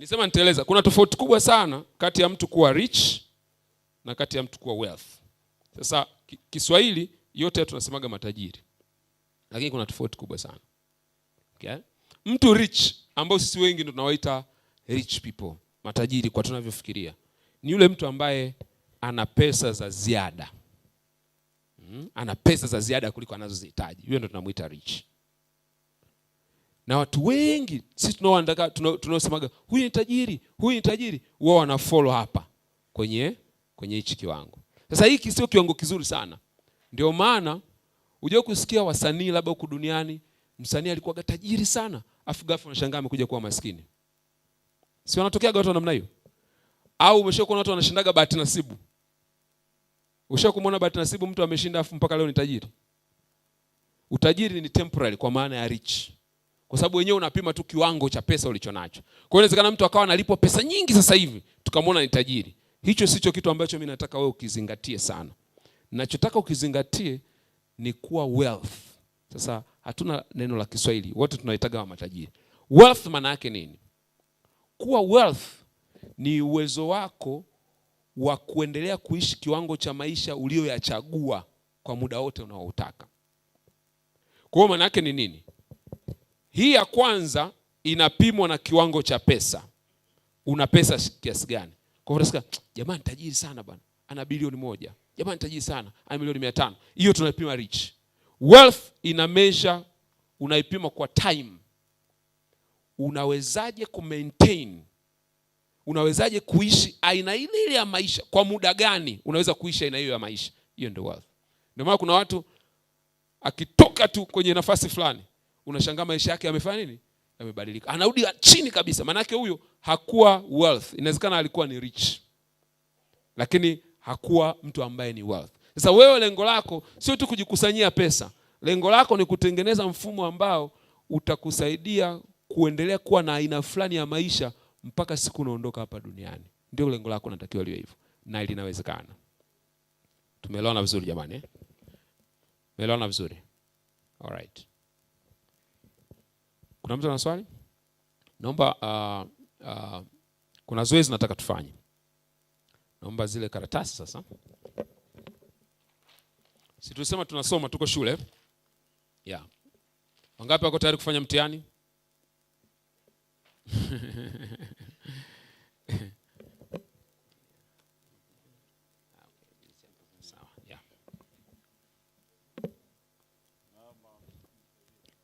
Nisema nitaeleza. Kuna tofauti kubwa sana kati ya mtu kuwa rich na kati ya mtu kuwa wealth. Sasa Kiswahili yote tunasemaga matajiri. Lakini kuna tofauti kubwa sana. Okay? Mtu rich ambao sisi wengi ndio tunawaita rich people, matajiri kwa tunavyofikiria, ni yule mtu ambaye ana pesa za ziada. Ana pesa za ziada kuliko anazozihitaji. Yule ndio tunamuita rich. Na watu wengi sisi tunaosemaga huyu ni tajiri, wao wana follow hapa kwenye hichi kiwango. Sasa hiki sio kiwango kizuri sana. Ndio maana uje kusikia wasanii labda huko duniani, msanii alikuwa tajiri sana, afu ghafla unashangaa amekuja kuwa maskini. Si wanatokea watu namna hiyo? Au umeshakuona watu wanashindaga bahati nasibu? Ushakumwona bahati nasibu mtu ameshinda afu mpaka leo ni tajiri? Utajiri ni temporary kwa maana ya rich. Kwa sababu wenyewe unapima tu kiwango cha pesa ulichonacho. Kwa hiyo inawezekana mtu akawa analipwa pesa nyingi sasa hivi, tukamwona ni tajiri. Hicho sicho kitu ambacho mimi nataka wewe ukizingatie sana. Ninachotaka ukizingatie ni kuwa wealth. Sasa hatuna neno la Kiswahili, wote tunaitaga wa matajiri. Wealth maana yake nini? Kuwa wealth ni uwezo wako wa kuendelea kuishi kiwango cha maisha ulioyachagua kwa muda wote unaoutaka. Kwa hiyo maana yake ni nini? Hii ya kwanza inapimwa na kiwango cha pesa. Una pesa kiasi gani? Kwa hivyo unasikia, jamani tajiri sana bwana, ana bilioni 1. Jamani tajiri sana, ana milioni 500. Hiyo tunapima rich. Wealth ina measure, unaipima kwa time. Unawezaje kumaintain? Unawezaje kuishi aina ile ya maisha? Kwa muda gani unaweza kuishi aina hiyo ya maisha? Hiyo ndio wealth. Ndio maana kuna watu akitoka tu kwenye nafasi fulani, unashangaa maisha yake yamefanya nini? Yamebadilika. Anarudi chini kabisa. Maana yake huyo hakuwa wealth. Inawezekana alikuwa ni rich, lakini hakuwa mtu ambaye ni wealth. Sasa wewe lengo lako sio tu kujikusanyia pesa. Lengo lako ni kutengeneza mfumo ambao utakusaidia kuendelea kuwa na aina fulani ya maisha mpaka siku unaondoka hapa duniani. Ndio lengo lako, natakiwa liwe hivyo. Na linawezekana. Tumeelewana vizuri jamani? Tumeelewana vizuri? Alright. Kuna mtu ana swali? Naomba kuna zoezi nataka tufanye. Naomba zile karatasi sasa. Si tulisema tunasoma, tuko shule. Yeah. Wangapi wako tayari kufanya mtihani?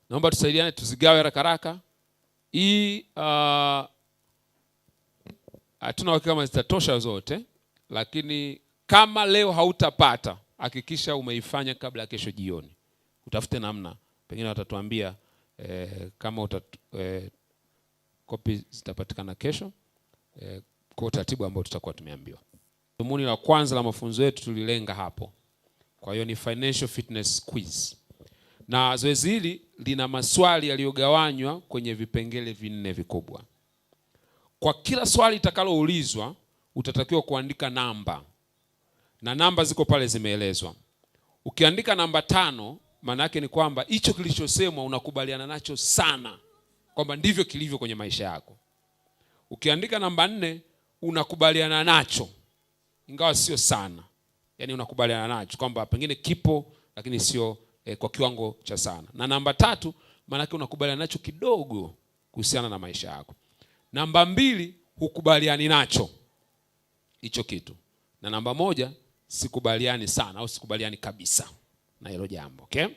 Naomba tusaidiane tuzigawe haraka haraka. Hii hatuna hakika kama zitatosha zote, lakini kama leo hautapata, hakikisha umeifanya kabla kesho jioni. Utafute namna. Pengine watatuambia kama kopi zitapatikana kesho kwa utaratibu ambao tutakuwa tumeambiwa. Dhumuni la kwanza la mafunzo yetu tulilenga hapo. Kwa hiyo ni financial fitness quiz. Na zoezi hili lina maswali yaliyogawanywa kwenye vipengele 4 vikubwa. Kwa kila swali litakaloulizwa utatakiwa kuandika namba. Na namba ziko pale zimeelezwa. Ukiandika namba 5, maana yake ni kwamba hicho kilichosemwa unakubaliana nacho sana, kwamba ndivyo kilivyo kwenye maisha yako. Ukiandika namba 4 unakubaliana nacho ingawa sio sana. Yaani unakubaliana nacho kwamba pengine kipo lakini sio kwa kiwango cha sana. Na namba 3 maana yake unakubaliana nacho kidogo kuhusiana na maisha yako. Namba 2 hukubaliani nacho hicho kitu. Na namba 1 sikubaliani sana au sikubaliani kabisa na hilo jambo. Okay?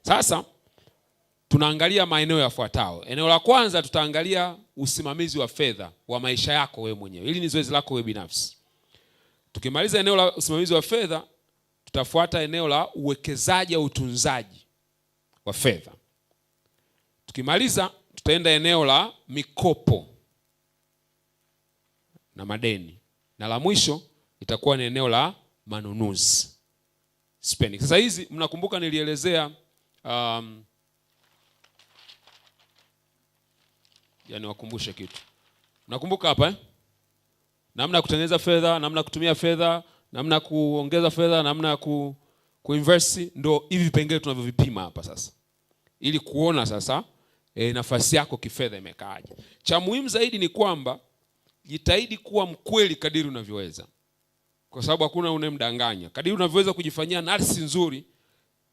Sasa tunaangalia maeneo yafuatayo. Eneo la kwanza tutaangalia usimamizi wa fedha wa maisha yako wewe mwenyewe. Hili ni zoezi lako wewe binafsi. Tukimaliza eneo la usimamizi wa fedha, tutafuata eneo la uwekezaji au utunzaji wa fedha. Tukimaliza tutaenda eneo la mikopo na madeni. Na la mwisho itakuwa ni eneo la manunuzi, spending. Sasa hizi mnakumbuka nilielezea yani wakumbushe kitu. Mnakumbuka hapa namna ya kutengeneza fedha, namna ya kutumia fedha, namna ya kuongeza fedha, namna ya kuinvest. Ndio hivi vipengele tunavyovipima hapa sasa, ili kuona sasa nafasi yako kifedha imekaaje. Cha muhimu zaidi ni kwamba jitahidi kuwa mkweli kadiri unavyoweza, kwa sababu hakuna unemdanganya. Kadiri unavyoweza kujifanyia nafsi nzuri,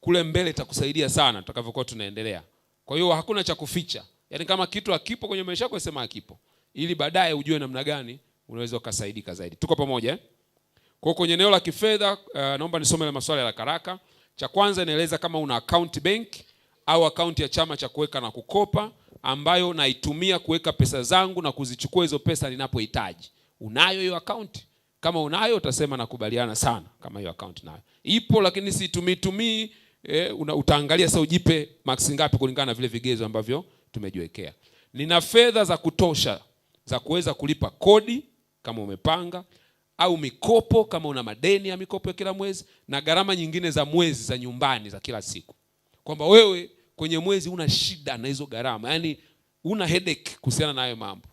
kule mbele itakusaidia sana tutakavyokuwa tunaendelea. Kwa hiyo hakuna cha kuficha. Yaani kama kitu hakipo kwenye maisha yako, sema hakipo, ili baadaye ujue namna gani unaweza ukasaidika zaidi. Tuko pamoja eh? Kwa kwenye eneo la kifedha, naomba nisome ile maswali ya haraka. Cha kwanza inaeleza kama una account bank au account ya chama cha kuweka na kukopa ambayo naitumia kuweka pesa zangu na kuzichukua hizo pesa ninapohitaji. Unayo hiyo account? Kama unayo utasema nakubaliana sana kama hiyo account nayo. Ipo lakini situmii, utaangalia sasa ujipe max ngapi kulingana na vile vigezo ambavyo tumejiwekea. Nina fedha za kutosha za kuweza kulipa kodi kama umepanga, au mikopo kama una madeni ya mikopo ya kila mwezi, na gharama nyingine za mwezi za nyumbani za kila siku. Kwamba wewe kwenye mwezi una shida na hizo gharama, yani una headache kuhusiana na hayo mambo.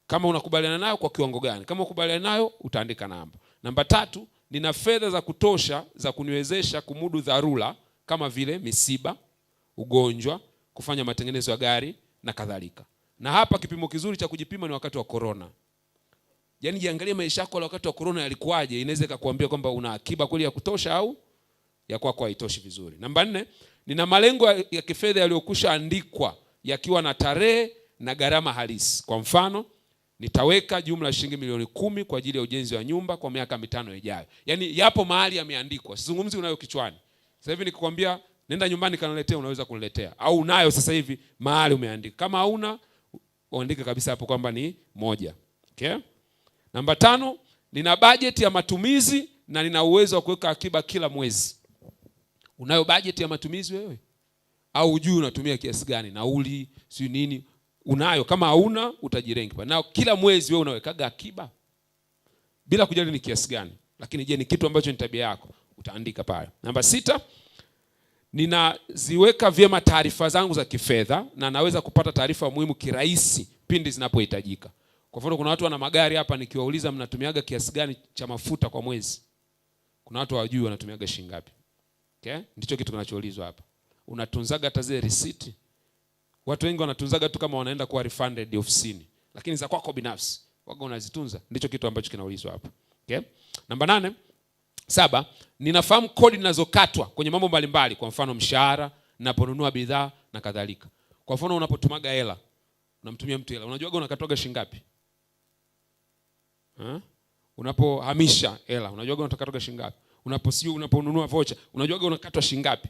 Kama unakubaliana nayo kwa kiwango gani? Kama ukubaliana nayo utaandika namba. Namba 3, nina fedha za kutosha za kuniwezesha kumudu dharura kama vile misiba, ugonjwa, kufanya matengenezo ya gari na kadhalika. Na hapa kipimo kizuri cha kujipima ni wakati wa corona. Yaani jiangalie maisha yako wakati wa corona yalikuwaje, inaweza kukuambia kwamba una akiba kweli ya kutosha au ya kwako haitoshi vizuri. Namba 4, nina malengo ya kifedha yaliyokusha andikwa yakiwa na tarehe na gharama halisi. Kwa mfano, nitaweka jumla shilingi milioni 10 kwa ajili ya ujenzi wa nyumba kwa miaka 5 ijayo. Yaani yapo mahali yameandikwa. Sizungumzi unayo kichwani. Sasa hivi nikikwambia nenda nyumbani kaniletea, unaweza kuniletea. Au unayo sasa hivi mahali umeandika. Kama hauna, uandike kabisa hapo kwamba ni 1. Okay? Namba 5, nina budget ya matumizi na nina uwezo wa kuweka akiba kila mwezi. Unayo budget ya matumizi wewe? Au hujui unatumia kiasi gani? Nauli, si nini? Unayo? Kama hauna utajirengi. Na kila mwezi wewe unawekaga akiba bila kujali ni kiasi gani. Lakini je, ni kitu ambacho ni tabia yako? Utaandika pale. Namba 6, ninaziweka vyema taarifa zangu za kifedha na naweza kupata taarifa muhimu kirahisi pindi zinapohitajika. Kwa mfano kuna watu wana magari hapa, nikiwauliza mnatumiaga kiasi gani cha mafuta kwa mwezi, kuna watu hawajui wanatumiaga shilingi ngapi. Okay? Ndicho kitu kinachoulizwa hapa. Unatunzaga hata zile receipt? Watu wengi wanatunzaga tu kama wanaenda kuwa refunded ofisini, lakini za kwako binafsi waga unazitunza. Ndicho kitu ambacho kinaulizwa hapa. Okay? Namba 7, ninafahamu kodi ninazokatwa kwenye mambo mbalimbali, kwa mfano mshahara, ninaponunua bidhaa na kadhalika. Kwa mfano unapotumaga hela, unamtumia mtu hela, unajuaga unakatwaga shilingi ngapi? Unapohamisha hela, unajuaga unakatwaga shilingi ngapi? Unaponunua voucher, unajuaga unakatwa shilingi ngapi?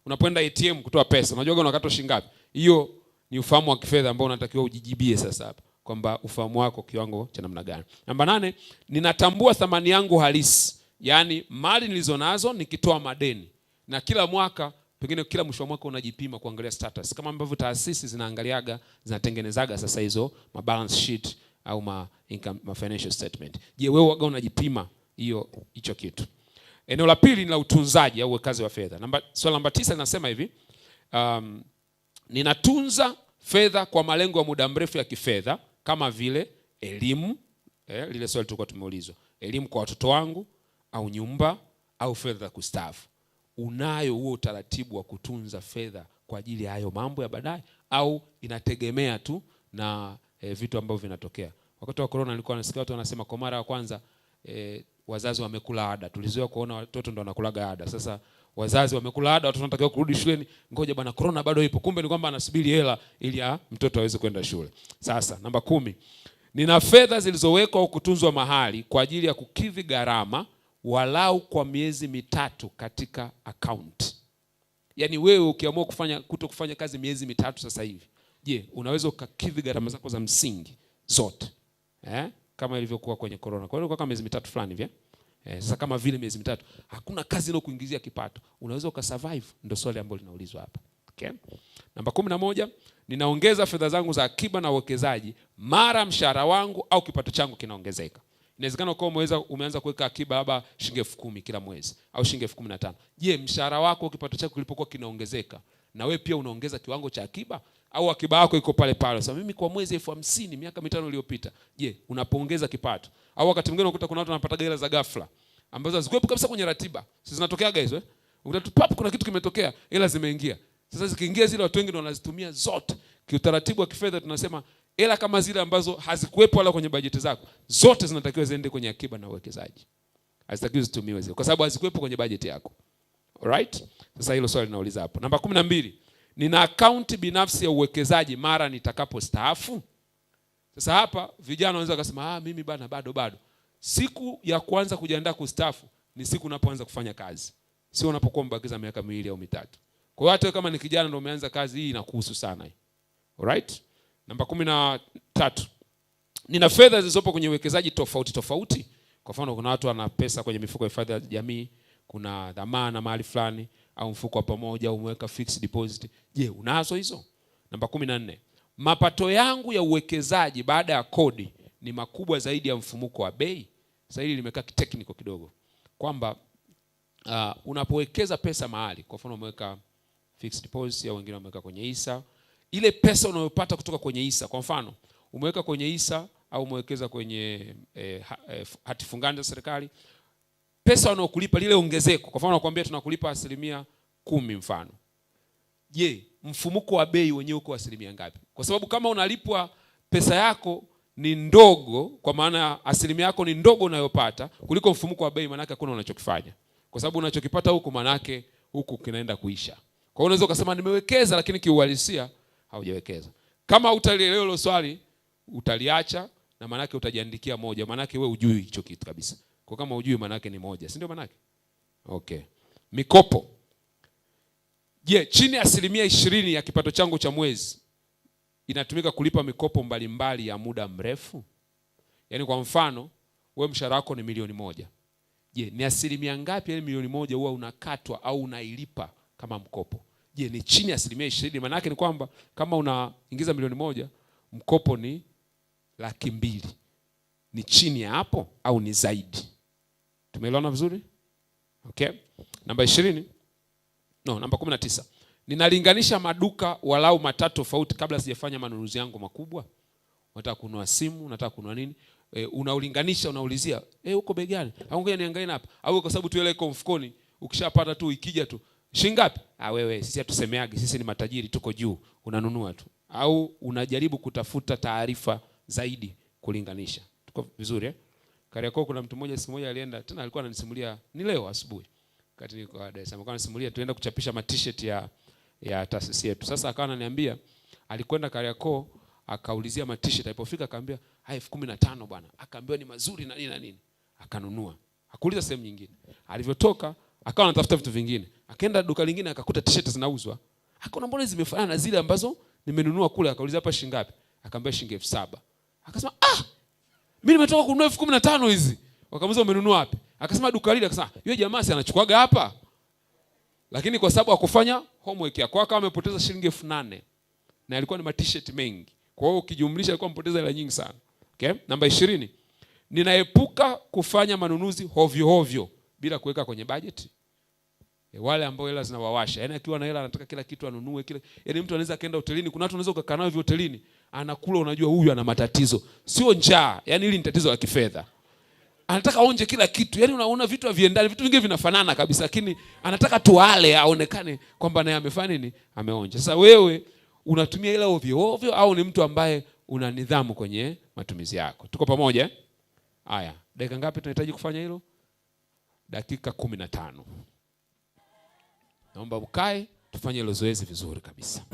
Unapoenda ATM kutoa pesa, unajuaga unakatwa shilingi ngapi? Hiyo ni ufahamu wa kifedha ambao unatakiwa ujijibie sasa hapa, kwamba ufahamu wako kiwango cha namna gani. Namba 8, ninatambua thamani yangu halisi. Yaani mali nilizonazo nikitoa madeni. Na kila mwaka, pengine kila mwisho wa mwaka unajipima kuangalia status. Kama ambavyo taasisi zinaangaliaga, zinatengenezaga sasa hizo balance sheet au income, financial statement. Je, wewe waga unajipima hicho kitu? Eneo la pili ni la utunzaji au uwekazi wa fedha. Swali namba 9 linasema hivi, ninatunza fedha kwa malengo ya muda mrefu ya kifedha kama vile elimu, lile swali tulikuwa tumeulizwa. Elimu kwa watoto wangu, au nyumba, au fedha kustaafu. Unayo huo utaratibu wa kutunza fedha kwa ajili ya hayo mambo ya baadaye, au inategemea tu na vitu ambavyo vinatokea? Wakati wa corona nilikuwa nasikia watu wanasema kwa mara ya kwanza wazazi wamekula ada. Tulizoea kuona watoto ndo wanakulaga ada. Sasa wazazi wamekula ada, watoto wanatakiwa kurudi shuleni. Ngoja bwana, corona bado ipo. Kumbe ni kwamba anasubiri hela ili mtoto aweze kwenda shule. Sasa namba 10, nina fedha zilizowekwa au kutunzwa mahali kwa ajili ya kukidhi gharama walau kwa miezi 3 katika account. Yaani wewe ukiamua kufanya kazi miezi 3 sasa hivi, je, unaweza ukakidhi gharama zako za msingi zote? Kama ilivyokuwa kwenye corona. Kwa hiyo kwa kama miezi 3 fulani hivi. Sasa kama vile miezi 3 hakuna kazi inayokuingizia kipato, unaweza ukasurvive? Ndio swali ambalo linaulizwa hapa. Okay? Namba 11, ninaongeza fedha zangu za akiba na uwekezaji mara mshahara wangu au kipato changu kinaongezeka. Inawezekana kwa umeanza kuweka akiba labda shilingi 10,000 kila mwezi au shilingi 15,000. Je, mshahara wako kipato chako kilipokuwa kinaongezeka, na wewe pia unaongeza kiwango cha akiba, au akiba yako iko pale pale? Sasa mimi kwa mwezi 50,000 miaka 5 iliyopita. Je, unapoongeza kipato? Au wakati mwingine unakuta kuna watu wanapata hela za ghafla ambazo hazikuwepo kabisa kwenye ratiba. Sisi zinatokeaga hizo Unakuta kuna kitu kimetokea, hela zimeingia. Sasa zikiingia zile watu wengi ndio wanazitumia zote. Kiutaratibu wa kifedha tunasema hela kama zile ambazo hazikuwepo wala kwenye bajeti zako, zote zinatakiwa ziende kwenye akiba na uwekezaji. Hazitakiwi zitumiwe zile kwa sababu hazikuwepo kwenye bajeti yako. Alright? Sasa hilo swali linauliza hapo. Namba 12. Nina akaunti binafsi ya uwekezaji mara nitakapostaafu? Sasa hapa vijana wanaweza kusema mimi bana bado. Siku ya kwanza kujiandaa kustaafu ni siku unapoanza kufanya kazi. Sio unapokuwa mbakiza miaka 2 au 3. Kwa hiyo hata kama ni kijana ndio umeanza kazi, hii inakuhusu sana hii. Alright? Namba 13. Nina fedha zilizopo kwenye uwekezaji tofauti. Kwa mfano kuna watu wana pesa kwenye mifuko ya hifadhi ya jamii, kuna dhamana mahali fulani, au mfuko wa pamoja, au umeweka fixed deposit. Je, unazo hizo? Namba 14. Mapato yangu ya uwekezaji baada ya kodi ni makubwa zaidi ya mfumuko wa bei? Sasa hili limekaa technical kidogo. Kwamba unapowekeza pesa mahali, kwa mfano umeweka fixed deposit au wengine wameweka kwenye hisa, ile pesa unayopata kutoka kwenye hisa, kwa mfano umeweka kwenye hisa au umewekeza kwenye hati fungani za serikali, pesa wanaokulipa lile ongezeko, kwa mfano nakwambia tunakulipa 10% mfano. Je, mfumuko wa bei wenyewe uko 10% ngapi? Kwa sababu kama unalipwa pesa yako ni ndogo, kwa maana asilimia yako ni ndogo unayopata kuliko mfumuko wa bei, maana yake hakuna unachokifanya. Kwa sababu unachokipata huko maana yake huku kinaenda kuisha. Kwa hiyo unaweza kusema nimewekeza lakini kiuhalisia haujawekeza. Kama utalielewa hilo swali, utaliacha na maana yake utajiandikia moja. Maana yake wewe hujui hicho kitu kabisa. Kwa kama hujui maana yake ni moja, si ndio maana yake? Okay. Mikopo. Je, chini ya 20% ya kipato changu cha mwezi inatumika kulipa mikopo mbalimbali ya muda mrefu? Yaani kwa mfano, wewe mshahara wako ni 1,000,000. Je, ni asilimia ngapi ya 1,000,000 huwa unakatwa au unailipa kama mkopo? Je, ni chini ya 20%? Maana yake ni kwamba kama unaingiza 1,000,000, mkopo ni 200,000. Ni chini ya hapo au ni zaidi? Tumeelewana vizuri? Okay. Namba 19. Ninalinganisha maduka walau matatu tofauti kabla sijafanya manunuzi yangu makubwa. Unataka kununua simu, unataka kununua nini? Unaulinganisha, unaulizia, uko bei gani? Au ngoja niangalie hapa. Au kwa sababu tu ile iko mfukoni, ukishapata tu ikija tu, shilingi ngapi? Wewe sisi hatusemeagi, sisi ni matajiri tuko juu, unanunua tu. Au unajaribu kutafuta taarifa zaidi kulinganisha. Tuko vizuri eh? Kariakoo kuna mtu mmoja siku moja alienda, tena alikuwa ananisimulia ni leo asubuhi. Wakati niko Dar es Salaam, alikuwa ananisimulia tuenda kuchapisha t-shirt ya taasisi yetu. Sasa akawa ananiambia alikwenda Kariakoo akaulizia t-shirt, alipofika akaambia 15,000 bwana. Akaambiwa ni mazuri na nini na nini. Akanunua. Hakuuliza sehemu nyingine. Alivyotoka akawa anatafuta vitu vingine. Akaenda duka lingine akakuta t-shirt zinauzwa. Akaona mbona zimefanana na zile ambazo nimenunua kule. Akauliza hapa shilingi ngapi? Akaambia shilingi 7,000. Akasema mimi nimetoka kununua 15,000 hizi. Wakamuuliza umenunua wapi? Akasema duka lile. Akasema yule jamaa si anachukuaga hapa. Lakini kwa sababu hakufanya homework yake, akawa amepoteza shilingi 8,000. Na ilikuwa ni t-shirt mengi. Kwa hiyo ukijumlisha alikuwa amepoteza hela nyingi sana. Okay? Namba 20. Ninaepuka kufanya manunuzi hovyo bila kuweka kwenye budget. Wale ambao hela zinawawasha. Yaani akiwa na hela anataka kila kitu anunue kile. Yaani mtu anaweza kaenda hotelini, kuna watu wanaweza kukaa nao hivyo hotelini, anakula unajua huyu ana matatizo. Sio njaa, yaani hili ni tatizo la kifedha. Anataka aonje kila kitu. Yaani unaona vitu haviendani, vitu vingine vinafanana kabisa, lakini anataka tuale aonekane kwamba naye amefanya nini? Ameonja. Sasa wewe unatumia hela ovyo au ni mtu ambaye una nidhamu kwenye matumizi yako? Tuko pamoja? Haya, dakika ngapi tunahitaji kufanya hilo? Dakika 15. Naomba ukae tufanye hilo zoezi vizuri kabisa.